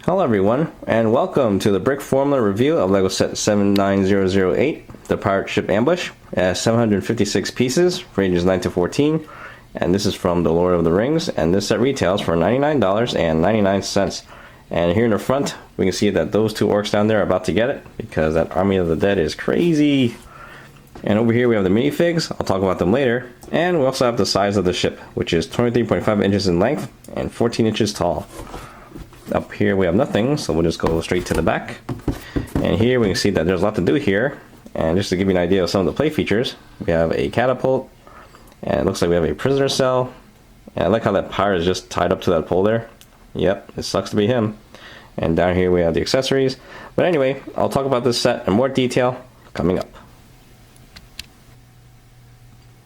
Hello everyone, and welcome to the Brickformula review of LEGO set 79008, the Pirate Ship Ambush. It has 756 pieces for ages 9 to 14, and this is from the Lord of the Rings, and this set retails for $99.99. And here in the front, we can see that those two orcs down there are about to get it, because that Army of the Dead is crazy. And over here we have the minifigs, I'll talk about them later, and we also have the size of the ship, which is 23.5 inches in length and 14 inches tall. Up here we have nothing, so we'll just go straight to the back. And here we can see that there's a lot to do here. And just to give you an idea of some of the play features, we have a catapult, and it looks like we have a prisoner cell. And I like how that pirate is just tied up to that pole there. Yep, it sucks to be him. And down here we have the accessories. But anyway, I'll talk about this set in more detail coming up.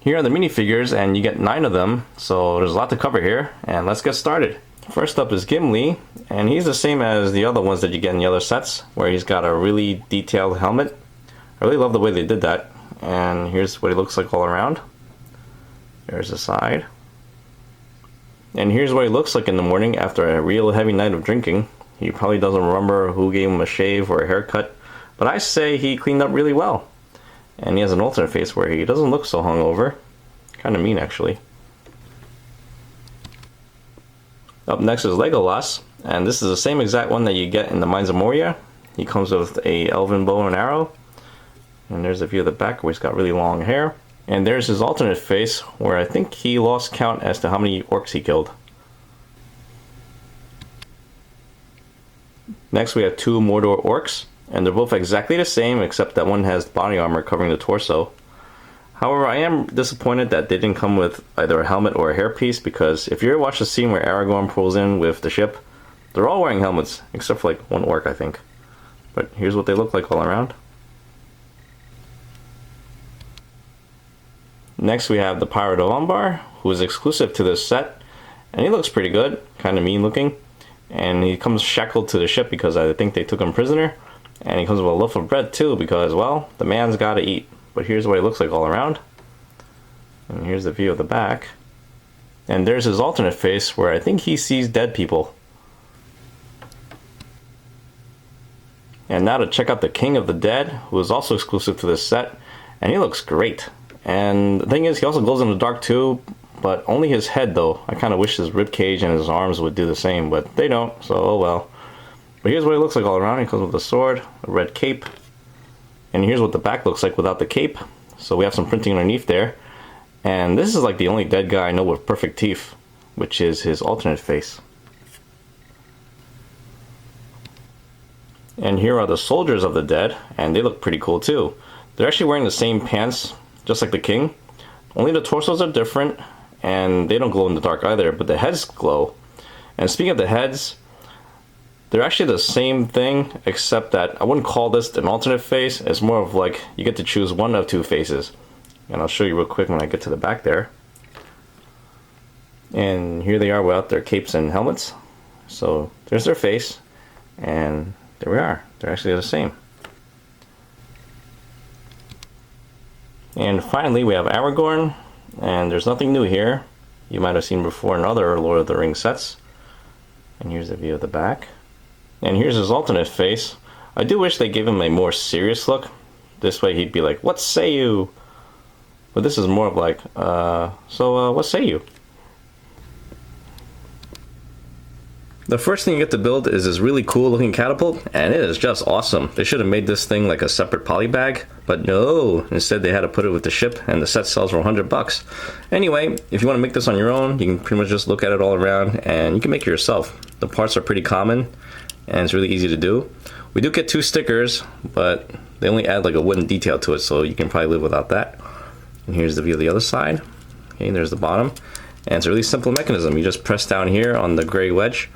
Here are the minifigures, and you get 9 of them, so there's a lot to cover here, and let's get started. First up is Gimli, and he's the same as the other ones that you get in the other sets, where he's got a really detailed helmet. I really love the way they did that. And here's what he looks like all around. There's the side. And here's what he looks like in the morning after a real heavy night of drinking. He probably doesn't remember who gave him a shave or a haircut, but I say he cleaned up really well. And he has an alternate face where he doesn't look so hungover. Kind of mean, actually. Up next is Legolas, and this is the same exact one that you get in the Mines of Moria. He comes with a elven bow and arrow. And there's a view of the back where he's got really long hair. And there's his alternate face where I think he lost count as to how many orcs he killed. Next we have 2 Mordor orcs, and they're both exactly the same except that one has body armor covering the torso. However, I am disappointed that they didn't come with either a helmet or a hairpiece, because if you ever watch the scene where Aragorn pulls in with the ship, they're all wearing helmets, except for like one orc, I think. But here's what they look like all around. Next we have the Pirate of Umbar, who is exclusive to this set, and he looks pretty good, kind of mean looking. And he comes shackled to the ship because I think they took him prisoner, and he comes with a loaf of bread too because, well, the man's gotta eat. But here's what he looks like all around. And here's the view of the back. And there's his alternate face where I think he sees dead people. And now to check out the King of the Dead, who is also exclusive to this set. And he looks great. And the thing is, he also glows in the dark too, but only his head though. I kind of wish his ribcage and his arms would do the same, but they don't, so oh well. But here's what he looks like all around. He comes with a sword, a red cape. And here's what the back looks like without the cape. So we have some printing underneath there. And this is like the only dead guy I know with perfect teeth, which is his alternate face. And here are the soldiers of the dead, and they look pretty cool too. They're actually wearing the same pants, just like the king. Only the torsos are different, and they don't glow in the dark either, but the heads glow. And speaking of the heads, they're actually the same thing, except that I wouldn't call this an alternate face. It's more of like you get to choose one of 2 faces. And I'll show you real quick when I get to the back there. And here they are without their capes and helmets. So there's their face, and there we are. They're actually the same. And finally we have Aragorn, and there's nothing new here. You might have seen before in other Lord of the Rings sets. And here's the view of the back. And here's his alternate face. I do wish they gave him a more serious look. This way he'd be like, "What say you?" But this is more of like, what say you? The first thing you get to build is this really cool looking catapult, and it is just awesome. They should have made this thing like a separate poly bag, but no, instead they had to put it with the ship, and the set sells for $100. Anyway, if you want to make this on your own, you can pretty much just look at it all around, and you can make it yourself. The parts are pretty common, and it's really easy to do. We do get 2 stickers, but they only add like a wooden detail to it, so you can probably live without that. And here's the view of the other side. Okay, there's the bottom. And it's a really simple mechanism. You just press down here on the gray wedge,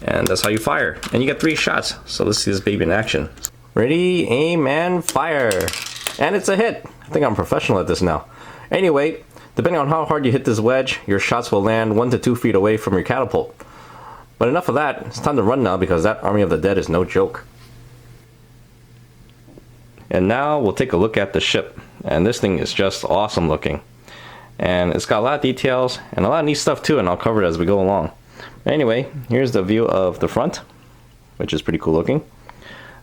and that's how you fire. And you get 3 shots. So let's see this baby in action. Ready, aim, and fire. And it's a hit. I think I'm professional at this now. Anyway, depending on how hard you hit this wedge, your shots will land 1 to 2 feet away from your catapult. But enough of that. It's time to run now, because that Army of the Dead is no joke. And now we'll take a look at the ship. And this thing is just awesome looking. And it's got a lot of details and a lot of neat stuff too, and I'll cover it as we go along. Anyway, here's the view of the front. which is pretty cool looking.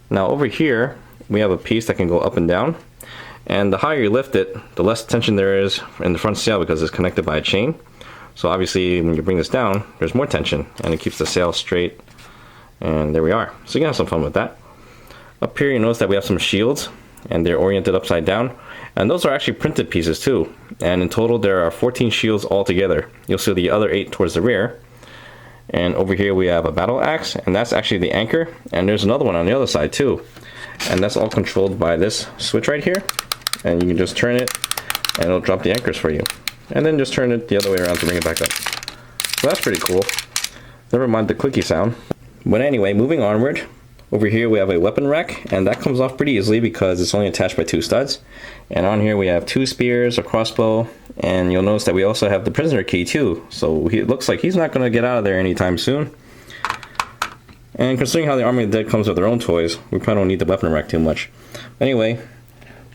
Now over here, we have a piece that can go up and down. And the higher you lift it, the less tension there is in the front sail because it's connected by a chain. So obviously when you bring this down, there's more tension and it keeps the sail straight. And there we are. So you can have some fun with that. Up here you notice that we have some shields and they're oriented upside down. And those are actually printed pieces too. And in total there are 14 shields altogether. You'll see the other 8 towards the rear. And over here we have a battle axe, and that's actually the anchor. And there's another one on the other side too. And that's all controlled by this switch right here. And you can just turn it and it'll drop the anchors for you. And then just turn it the other way around to bring it back up. So that's pretty cool. Never mind the clicky sound. But anyway, moving onward. Over here we have a weapon rack, and that comes off pretty easily because it's only attached by 2 studs. And on here we have 2 spears, a crossbow, and you'll notice that we also have the prisoner key too. So it looks like he's not going to get out of there anytime soon. And considering how the Army of the Dead comes with their own toys, we probably don't need the weapon rack too much. Anyway,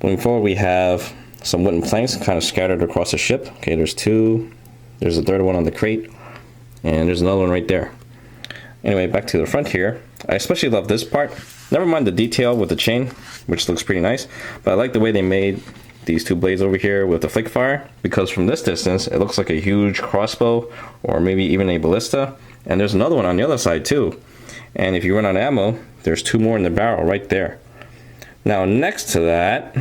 moving forward we have some wooden planks kind of scattered across the ship. Okay, there's 2. There's a third one on the crate. And there's another one right there. Anyway, back to the front here. I especially love this part. Never mind the detail with the chain, which looks pretty nice. But I like the way they made these 2 blades over here with the flick fire. Because from this distance, it looks like a huge crossbow or maybe even a ballista. And there's another one on the other side too. And if you run out of ammo, there's 2 more in the barrel right there. Now next to that,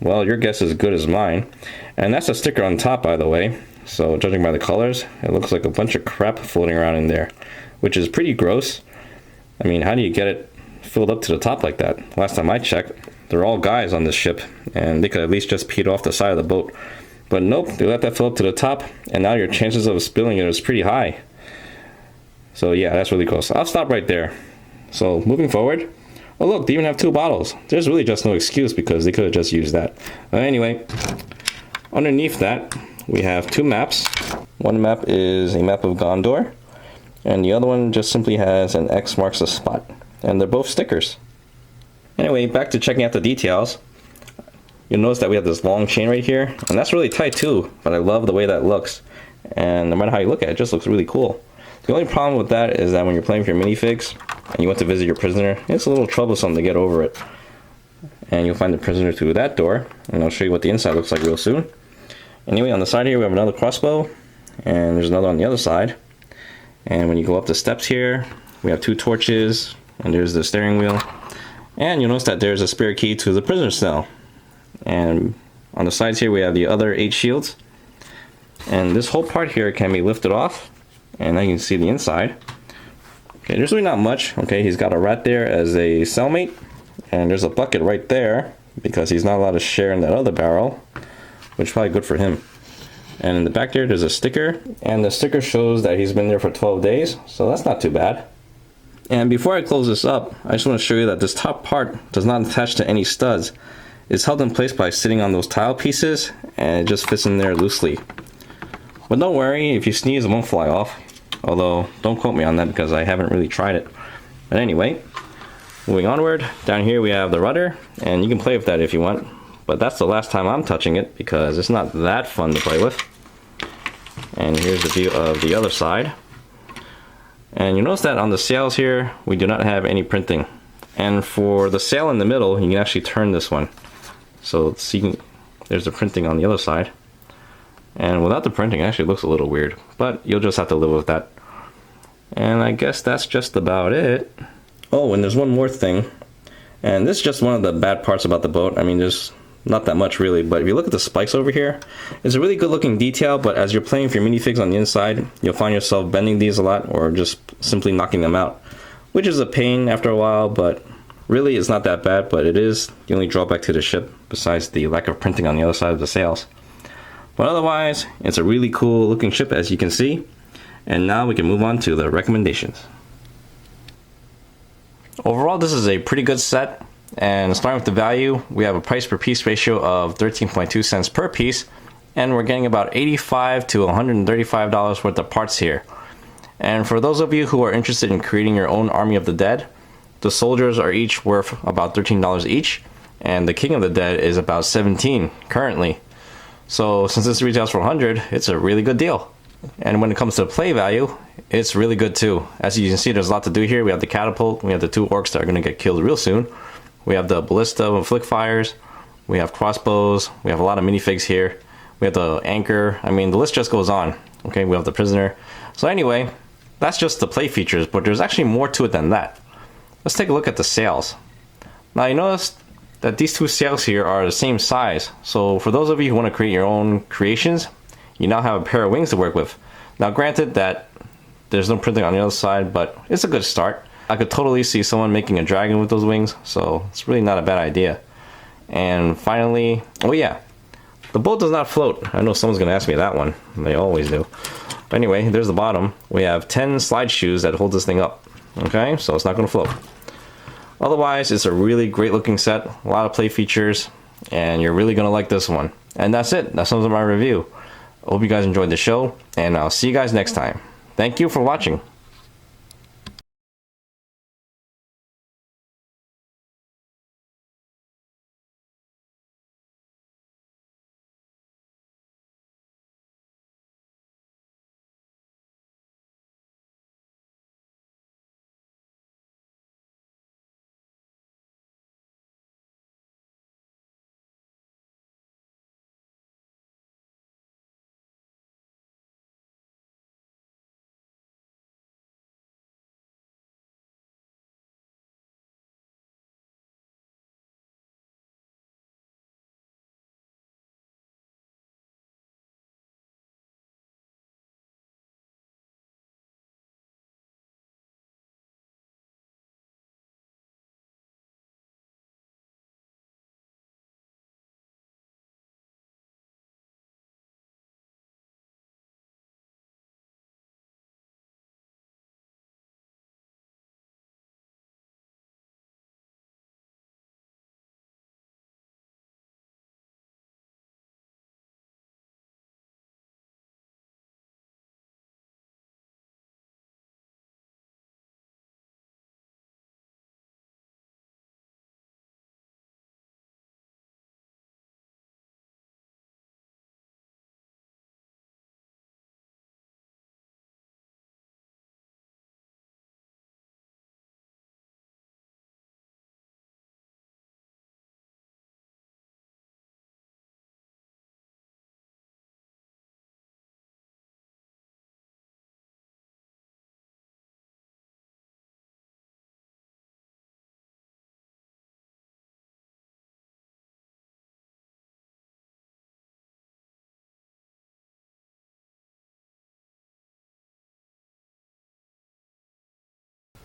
well, your guess is as good as mine. And that's a sticker on top, by the way. So judging by the colors, it looks like a bunch of crap floating around in there, which is pretty gross. I mean, how do you get it filled up to the top like that? Last time I checked, they're all guys on this ship, and they could at least just peed off the side of the boat. But nope, they let that fill up to the top, and now your chances of spilling it is pretty high. So yeah, that's really close. I'll stop right there. So moving forward, oh look, they even have 2 bottles. There's really just no excuse because they could have just used that. Anyway, underneath that, we have 2 maps. One map is a map of Gondor, and the other one just simply has an X marks the spot. And they're both stickers. Anyway, back to checking out the details. You'll notice that we have this long chain right here, and that's really tight too, but I love the way that looks. And no matter how you look at it, it just looks really cool. The only problem with that is that when you're playing with your minifigs, and you want to visit your prisoner, it's a little troublesome to get over it. And you'll find the prisoner through that door, and I'll show you what the inside looks like real soon. Anyway, on the side here we have another crossbow, and there's another on the other side. And when you go up the steps here, we have 2 torches, and there's the steering wheel. And you'll notice that there's a spare key to the prisoner cell. And on the sides here we have the other 8 shields. And this whole part here can be lifted off, and now you can see the inside. Okay, there's really not much. Okay, he's got a rat there as a cellmate, and there's a bucket right there because he's not allowed to share in that other barrel, which is probably good for him. And in the back there's a sticker, and the sticker shows that he's been there for 12 days, so that's not too bad. And before I close this up, I just want to show you that this top part does not attach to any studs. It's held in place by sitting on those tile pieces, and it just fits in there loosely. But don't worry, if you sneeze it won't fly off. Although, don't quote me on that because I haven't really tried it. But anyway, moving onward, down here we have the rudder, and you can play with that if you want. But that's the last time I'm touching it because it's not that fun to play with. And here's the view of the other side. And you notice that on the sails here, we do not have any printing. And for the sail in the middle, you can actually turn this one. So see, there's the printing on the other side. And without the printing, it actually looks a little weird. But you'll just have to live with that. And I guess that's just about it. Oh, and there's one more thing. And this is just one of the bad parts about the boat. I mean, there's not that much really, but if you look at the spikes over here, it's a really good looking detail, but as you're playing with your minifigs on the inside, you'll find yourself bending these a lot or just simply knocking them out, which is a pain after a while, but really it's not that bad, but it is the only drawback to the ship besides the lack of printing on the other side of the sails. But otherwise, it's a really cool looking ship as you can see, and now we can move on to the recommendations. Overall, this is a pretty good set. And starting with the value, we have a price per piece ratio of 13.2 cents per piece, and we're getting about $85 to $135 worth of parts here. And for those of you who are interested in creating your own Army of the Dead, the soldiers are each worth about $13 each, and the King of the Dead is about $17 currently. So since this retails for $100, it's a really good deal. And when it comes to play value, it's really good too. As you can see, there's a lot to do here. We have the catapult, we have the 2 orcs that are going to get killed real soon. We have the ballista and flick fires, we have crossbows, we have a lot of minifigs here. We have the anchor, I mean the list just goes on. Okay, we have the prisoner. So anyway, that's just the play features, but there's actually more to it than that. Let's take a look at the sails. Now you notice that these 2 sails here are the same size. So for those of you who want to create your own creations, you now have a pair of wings to work with. Now granted that there's no printing on the other side, but it's a good start. I could totally see someone making a dragon with those wings, so it's really not a bad idea. And finally, oh yeah, the boat does not float. I know someone's going to ask me that one. They always do. But anyway, there's the bottom. We have 10 slide shoes that hold this thing up. Okay, so it's not going to float. Otherwise, it's a really great looking set. A lot of play features, and you're really going to like this one. And that's it. That sums up my review. I hope you guys enjoyed the show, and I'll see you guys next time. Thank you for watching.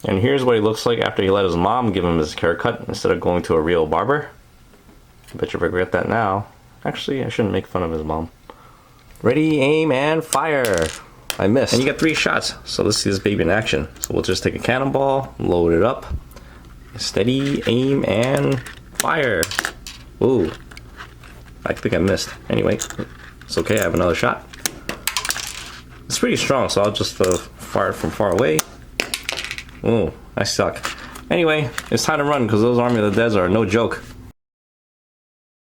And here's what he looks like after he let his mom give him his haircut instead of going to a real barber. I bet you regret that now. Actually, I shouldn't make fun of his mom. Ready, aim, and fire! I missed. And you get 3 shots, so let's see this baby in action. So we'll just take a cannonball, load it up. Steady, aim, and fire! Ooh. I think I missed. Anyway, it's okay, I have another shot. It's pretty strong, so I'll just fire it from far away. Oh, I suck. Anyway, it's time to run because those Army of the Deads are no joke.